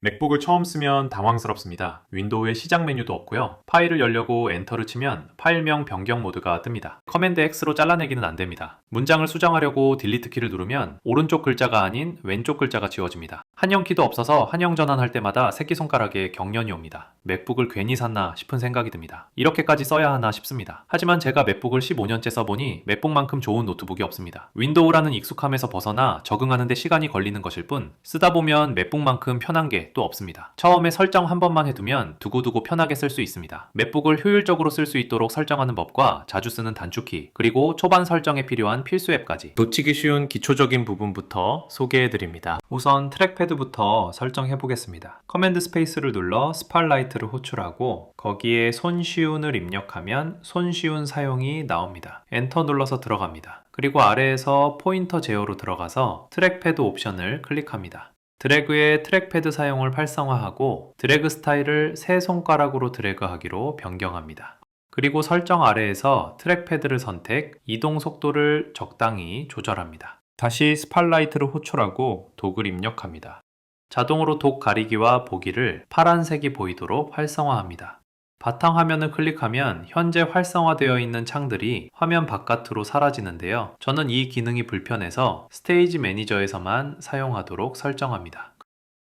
맥북을 처음 쓰면 당황스럽습니다. 윈도우에 시작 메뉴도 없고요. 파일을 열려고 엔터를 치면 파일명 변경 모드가 뜹니다. 커맨드 X로 잘라내기는 안 됩니다. 문장을 수정하려고 딜리트 키를 누르면 오른쪽 글자가 아닌 왼쪽 글자가 지워집니다. 한영키도 없어서 한영 전환할 때마다 새끼손가락에 경련이 옵니다. 맥북을 괜히 샀나 싶은 생각이 듭니다. 이렇게까지 써야 하나 싶습니다. 하지만 제가 맥북을 15년째 써보니 맥북만큼 좋은 노트북이 없습니다. 윈도우라는 익숙함에서 벗어나 적응하는데 시간이 걸리는 것일 뿐 쓰다 보면 맥북만큼 편한 게 또 없습니다. 처음에 설정 한 번만 해두면 두고두고 편하게 쓸 수 있습니다. 맥북을 효율적으로 쓸 수 있도록 설정하는 법과 자주 쓰는 단축키, 그리고 초반 설정에 필요한 필수 앱까지 놓치기 쉬운 기초적인 부분부터 소개해드립니다. 우선 트랙패드부터 설정해보겠습니다. 커맨드 스페이스를 눌러 스팟라이트를 호출하고 거기에 손쉬운을 입력하면 손쉬운 사용이 나옵니다. 엔터 눌러서 들어갑니다. 그리고 아래에서 포인터 제어로 들어가서 트랙패드 옵션을 클릭합니다. 드래그의 트랙패드 사용을 활성화하고 드래그 스타일을 세 손가락으로 드래그하기로 변경합니다. 그리고 설정 아래에서 트랙패드를 선택, 이동 속도를 적당히 조절합니다. 다시 스팟라이트를 호출하고 독을 입력합니다. 자동으로 독 가리기와 보기를 파란색이 보이도록 활성화합니다. 바탕화면을 클릭하면 현재 활성화되어 있는 창들이 화면 바깥으로 사라지는데요. 저는 이 기능이 불편해서 스테이지 매니저에서만 사용하도록 설정합니다.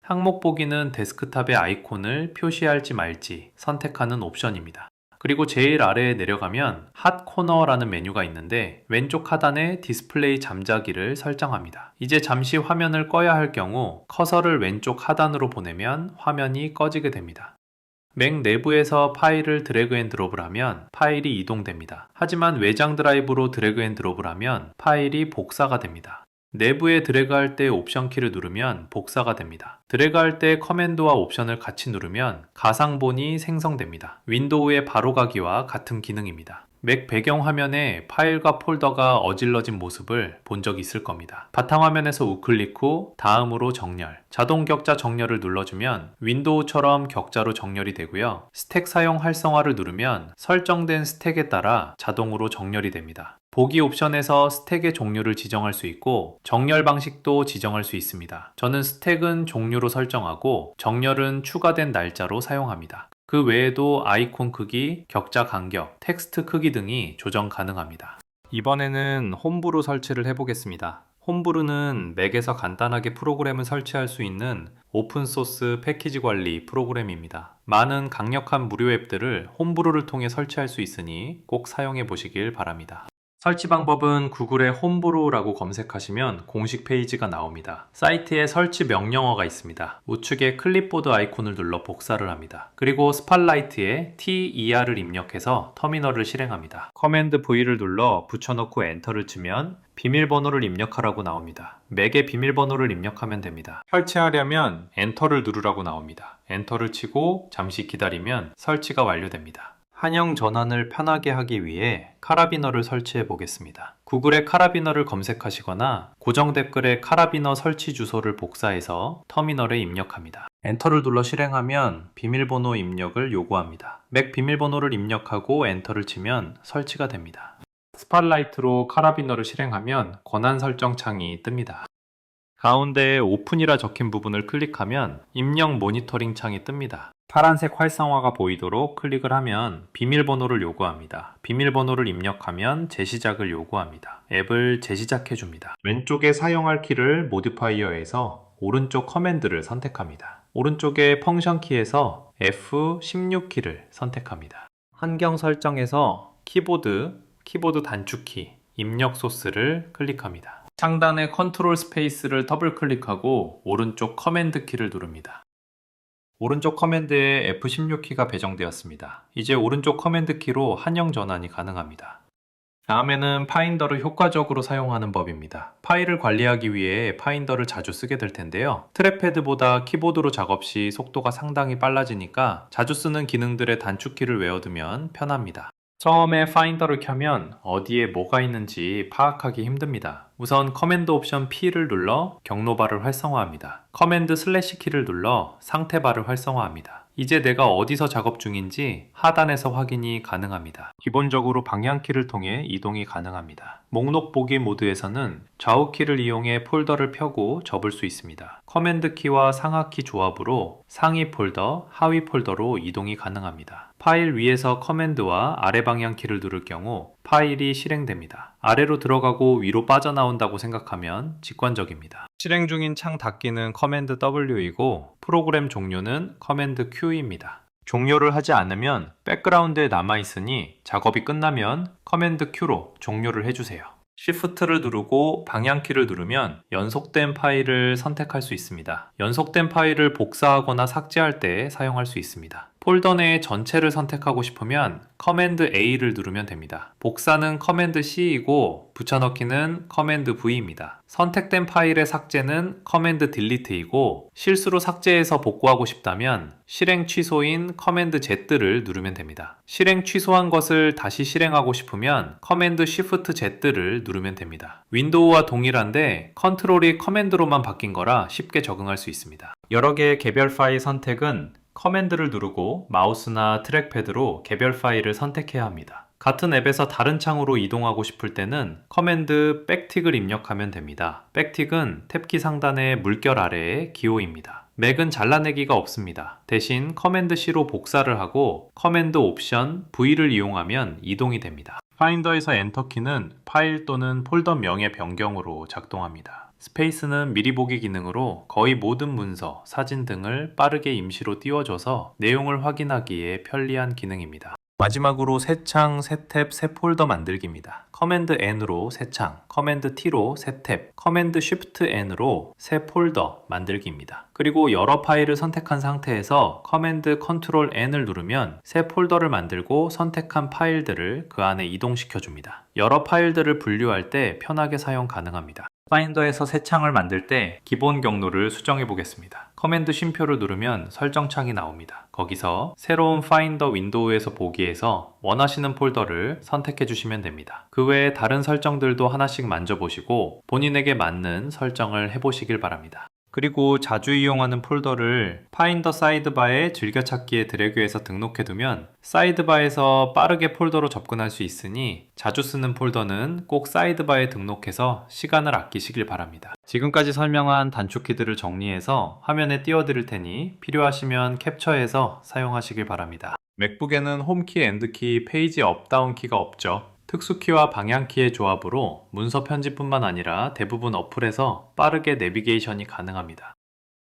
항목 보기는 데스크탑의 아이콘을 표시할지 말지 선택하는 옵션입니다. 그리고 제일 아래에 내려가면 핫 코너라는 메뉴가 있는데 왼쪽 하단에 디스플레이 잠자기를 설정합니다. 이제 잠시 화면을 꺼야 할 경우 커서를 왼쪽 하단으로 보내면 화면이 꺼지게 됩니다. 맥 내부에서 파일을 드래그 앤 드롭을 하면 파일이 이동됩니다. 하지만 외장 드라이브로 드래그 앤 드롭을 하면 파일이 복사가 됩니다. 내부에 드래그할 때 옵션 키를 누르면 복사가 됩니다. 드래그할 때 커맨드와 옵션을 같이 누르면 가상본이 생성됩니다. 윈도우의 바로가기와 같은 기능입니다. 맥 배경화면에 파일과 폴더가 어질러진 모습을 본 적이 있을 겁니다. 바탕화면에서 우클릭 후 다음으로 정렬, 자동 격자 정렬을 눌러주면 윈도우처럼 격자로 정렬이 되고요. 스택 사용 활성화를 누르면 설정된 스택에 따라 자동으로 정렬이 됩니다. 보기 옵션에서 스택의 종류를 지정할 수 있고 정렬 방식도 지정할 수 있습니다. 저는 스택은 종류로 설정하고 정렬은 추가된 날짜로 사용합니다. 그 외에도 아이콘 크기, 격자 간격, 텍스트 크기 등이 조정 가능합니다. 이번에는 홈브루 설치를 해보겠습니다. 홈브루는 맥에서 간단하게 프로그램을 설치할 수 있는 오픈소스 패키지 관리 프로그램입니다. 많은 강력한 무료 앱들을 홈브루를 통해 설치할 수 있으니 꼭 사용해 보시길 바랍니다. 설치 방법은 구글에 홈브루라고 검색하시면 공식 페이지가 나옵니다. 사이트에 설치 명령어가 있습니다. 우측에 클립보드 아이콘을 눌러 복사를 합니다. 그리고 스팟라이트에 TER을 입력해서 터미널을 실행합니다. 커맨드 V를 눌러 붙여놓고 엔터를 치면 비밀번호를 입력하라고 나옵니다. 맥의 비밀번호를 입력하면 됩니다. 설치하려면 엔터를 누르라고 나옵니다. 엔터를 치고 잠시 기다리면 설치가 완료됩니다. 한영 전환을 편하게 하기 위해 카라비너를 설치해 보겠습니다. 구글에 카라비너를 검색하시거나 고정 댓글에 카라비너 설치 주소를 복사해서 터미널에 입력합니다. 엔터를 눌러 실행하면 비밀번호 입력을 요구합니다. 맥 비밀번호를 입력하고 엔터를 치면 설치가 됩니다. 스팟라이트로 카라비너를 실행하면 권한 설정 창이 뜹니다. 가운데에 오픈이라 적힌 부분을 클릭하면 입력 모니터링 창이 뜹니다. 파란색 활성화가 보이도록 클릭을 하면 비밀번호를 요구합니다. 비밀번호를 입력하면 재시작을 요구합니다. 앱을 재시작해 줍니다. 왼쪽에 사용할 키를 모디파이어에서 오른쪽 커맨드를 선택합니다. 오른쪽에 펑션 키에서 F16키를 선택합니다. 환경 설정에서 키보드 단축키, 입력 소스를 클릭합니다. 상단의 컨트롤 스페이스를 더블 클릭하고 오른쪽 커맨드 키를 누릅니다. 오른쪽 커맨드에 F16키가 배정되었습니다. 이제 오른쪽 커맨드 키로 한영 전환이 가능합니다. 다음에는 파인더를 효과적으로 사용하는 법입니다. 파일을 관리하기 위해 파인더를 자주 쓰게 될 텐데요. 트랙패드보다 키보드로 작업 시 속도가 상당히 빨라지니까 자주 쓰는 기능들의 단축키를 외워두면 편합니다. 처음에 파인더를 켜면 어디에 뭐가 있는지 파악하기 힘듭니다. 우선 커맨드 옵션 P를 눌러 경로바를 활성화합니다. 커맨드 슬래시 키를 눌러 상태바를 활성화합니다. 이제 내가 어디서 작업 중인지 하단에서 확인이 가능합니다. 기본적으로 방향키를 통해 이동이 가능합니다. 목록 보기 모드에서는 좌우키를 이용해 폴더를 펴고 접을 수 있습니다. 커맨드 키와 상하키 조합으로 상위 폴더, 하위 폴더로 이동이 가능합니다. 파일 위에서 커맨드와 아래 방향키를 누를 경우 파일이 실행됩니다. 아래로 들어가고 위로 빠져나온다고 생각하면 직관적입니다. 실행 중인 창 닫기는 커맨드 W이고 프로그램 종료는 커맨드 Q입니다. 종료를 하지 않으면 백그라운드에 남아있으니 작업이 끝나면 커맨드 Q로 종료를 해주세요. Shift를 누르고 방향키를 누르면 연속된 파일을 선택할 수 있습니다. 연속된 파일을 복사하거나 삭제할 때 사용할 수 있습니다. 폴더 내의 전체를 선택하고 싶으면 커맨드 A를 누르면 됩니다. 복사는 커맨드 C이고 붙여넣기는 커맨드 V입니다. 선택된 파일의 삭제는 커맨드 딜리트이고 실수로 삭제해서 복구하고 싶다면 실행 취소인 커맨드 Z를 누르면 됩니다. 실행 취소한 것을 다시 실행하고 싶으면 커맨드 Shift Z를 누르면 됩니다. 윈도우와 동일한데 컨트롤이 커맨드로만 바뀐 거라 쉽게 적응할 수 있습니다. 여러 개의 개별 파일 선택은 커맨드를 누르고 마우스나 트랙패드로 개별 파일을 선택해야 합니다. 같은 앱에서 다른 창으로 이동하고 싶을 때는 커맨드 백틱을 입력하면 됩니다. 백틱은 탭키 상단의 물결 아래의 기호입니다. 맥은 잘라내기가 없습니다. 대신 커맨드 C로 복사를 하고 커맨드 옵션 V를 이용하면 이동이 됩니다. 파인더에서 엔터키는 파일 또는 폴더 명의 변경으로 작동합니다. 스페이스는 미리 보기 기능으로 거의 모든 문서, 사진 등을 빠르게 임시로 띄워줘서 내용을 확인하기에 편리한 기능입니다. 마지막으로 새 창, 새 탭, 새 폴더 만들기입니다. 커맨드 N으로 새 창, 커맨드 T로 새 탭, 커맨드 Shift N으로 새 폴더 만들기입니다. 그리고 여러 파일을 선택한 상태에서 커맨드 컨트롤 N을 누르면 새 폴더를 만들고 선택한 파일들을 그 안에 이동시켜 줍니다. 여러 파일들을 분류할 때 편하게 사용 가능합니다. 파인더에서 새 창을 만들 때 기본 경로를 수정해 보겠습니다. 커맨드 쉼표를 누르면 설정 창이 나옵니다. 거기서 새로운 파인더 윈도우에서 보기에서 원하시는 폴더를 선택해 주시면 됩니다. 그 외에 다른 설정들도 하나씩 만져보시고 본인에게 맞는 설정을 해보시길 바랍니다. 그리고 자주 이용하는 폴더를 파인더 사이드바에 즐겨찾기에 드래그해서 등록해두면 사이드바에서 빠르게 폴더로 접근할 수 있으니 자주 쓰는 폴더는 꼭 사이드바에 등록해서 시간을 아끼시길 바랍니다. 지금까지 설명한 단축키들을 정리해서 화면에 띄워드릴 테니 필요하시면 캡처해서 사용하시길 바랍니다. 맥북에는 홈키, 엔드키, 페이지 업다운 키가 없죠. 특수키와 방향키의 조합으로 문서 편집뿐만 아니라 대부분 어플에서 빠르게 내비게이션이 가능합니다.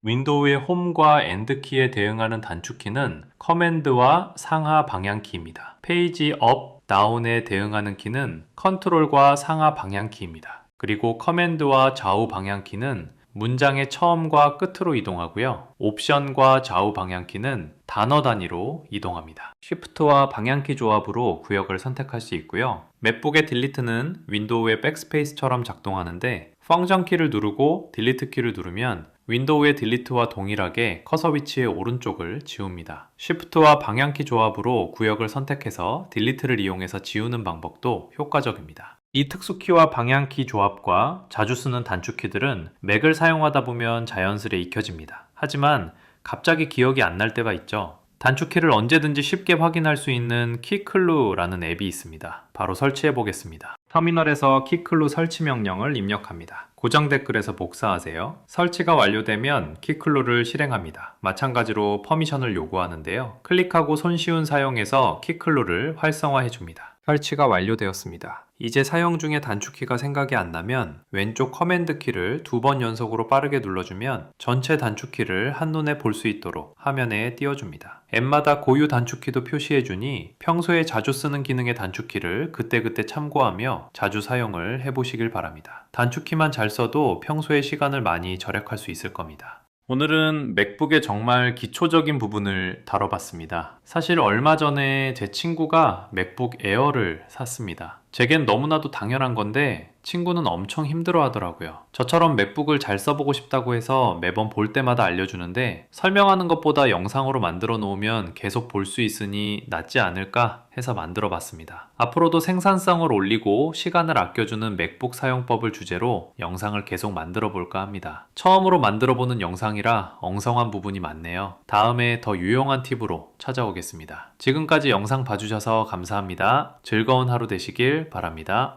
윈도우의 홈과 엔드키에 대응하는 단축키는 커맨드와 상하 방향키입니다. 페이지 업, 다운에 대응하는 키는 컨트롤과 상하 방향키입니다. 그리고 커맨드와 좌우 방향키는 문장의 처음과 끝으로 이동하고요. 옵션과 좌우 방향키는 단어 단위로 이동합니다. Shift와 방향키 조합으로 구역을 선택할 수 있고요. 맥북의 딜리트는 윈도우의 백스페이스처럼 작동하는데 펑션 키를 누르고 딜리트 키를 누르면 윈도우의 딜리트와 동일하게 커서 위치의 오른쪽을 지웁니다. Shift와 방향키 조합으로 구역을 선택해서 딜리트를 이용해서 지우는 방법도 효과적입니다. 이 특수키와 방향키 조합과 자주 쓰는 단축키들은 맥을 사용하다 보면 자연스레 익혀집니다. 하지만 갑자기 기억이 안 날 때가 있죠. 단축키를 언제든지 쉽게 확인할 수 있는 키클루라는 앱이 있습니다. 바로 설치해 보겠습니다. 터미널에서 키클루 설치 명령을 입력합니다. 고정 댓글에서 복사하세요. 설치가 완료되면 키클루를 실행합니다. 마찬가지로 퍼미션을 요구하는데요. 클릭하고 손쉬운 사용에서 키클루를 활성화해 줍니다. 설치가 완료되었습니다. 이제 사용 중에 단축키가 생각이 안 나면 왼쪽 커맨드 키를 2번 연속으로 빠르게 눌러주면 전체 단축키를 한눈에 볼 수 있도록 화면에 띄워줍니다. 앱마다 고유 단축키도 표시해주니 평소에 자주 쓰는 기능의 단축키를 그때그때 참고하며 자주 사용을 해보시길 바랍니다. 단축키만 잘 써도 평소에 시간을 많이 절약할 수 있을 겁니다. 오늘은 맥북의 정말 기초적인 부분을 다뤄봤습니다. 사실 얼마 전에 제 친구가 맥북 에어를 샀습니다. 제겐 너무나도 당연한 건데 친구는 엄청 힘들어 하더라고요. 저처럼 맥북을 잘 써보고 싶다고 해서 매번 볼 때마다 알려주는데 설명하는 것보다 영상으로 만들어 놓으면 계속 볼 수 있으니 낫지 않을까 해서 만들어 봤습니다. 앞으로도 생산성을 올리고 시간을 아껴주는 맥북 사용법을 주제로 영상을 계속 만들어 볼까 합니다. 처음으로 만들어 보는 영상이라 엉성한 부분이 많네요. 다음에 더 유용한 팁으로 찾아오겠습니다. 지금까지 영상 봐주셔서 감사합니다. 즐거운 하루 되시길 바랍니다.